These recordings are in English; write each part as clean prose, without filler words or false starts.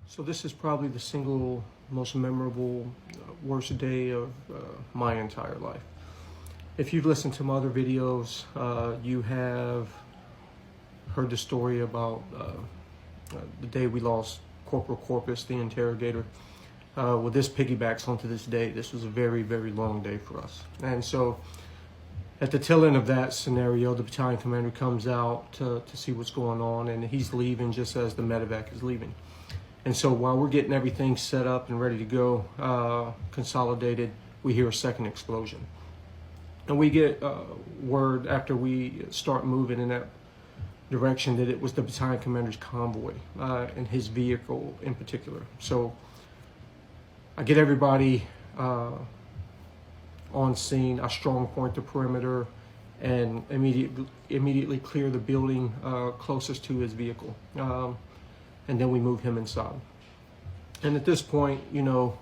So this is probably the single most memorable, worst day of my entire life. If you've listened to my other videos, you have heard the story about the day we lost Corporal Corpus, the interrogator. Well, this piggybacks onto this day. This was a very, very long day for us. And so at the tail end of that scenario, the battalion commander comes out to see what's going on, and he's leaving just as the medevac is leaving. And so while we're getting everything set up and ready to go, consolidated, we hear a second explosion. And we get word after we start moving in that direction that it was the battalion commander's convoy and his vehicle in particular. So I get everybody on scene. I strong point the perimeter and immediately clear the building closest to his vehicle. And then we move him inside. And at this point, you know,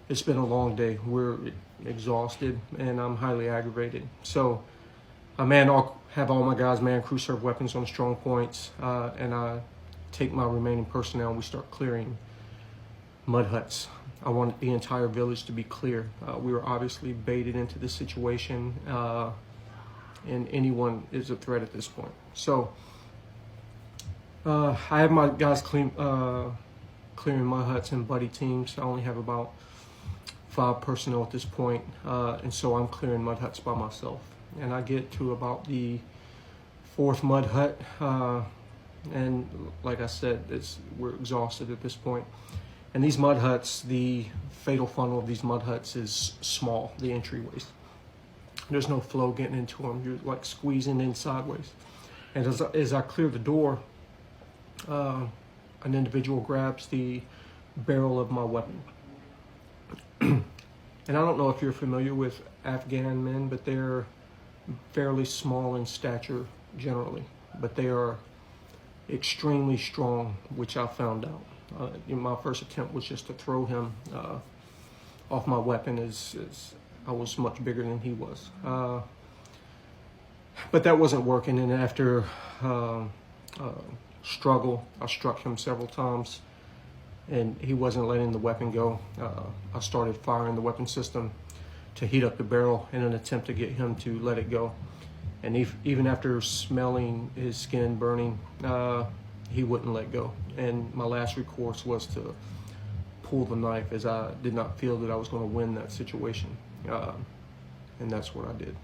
it's been a long day. We're exhausted and I'm highly aggravated. So I'll have all my guys man crew serve weapons on the strong points, and I take my remaining personnel and we start clearing mud huts. I want the entire village to be clear. We were obviously baited into this situation, and anyone is a threat at this point. So I have my guys clearing mud huts in buddy teams. I only have about 5 personnel at this point, and so I'm clearing mud huts by myself. And I get to about the 4th mud hut, and like I said, we're exhausted at this point. And these mud huts, the fatal funnel of these mud huts is small, the entryways. There's no flow getting into them. You're like squeezing in sideways. And as I clear the door, an individual grabs the barrel of my weapon. And I don't know if you're familiar with Afghan men, but they're fairly small in stature generally, but they are extremely strong, which I found out. My first attempt was just to throw him off my weapon as I was much bigger than he was. But that wasn't working, and after struggle, I struck him several times and he wasn't letting the weapon go. I started firing the weapon system to heat up the barrel in an attempt to get him to let it go. And even after smelling his skin burning, he wouldn't let go. And my last recourse was to pull the knife, as I did not feel that I was going to win that situation. And that's what I did.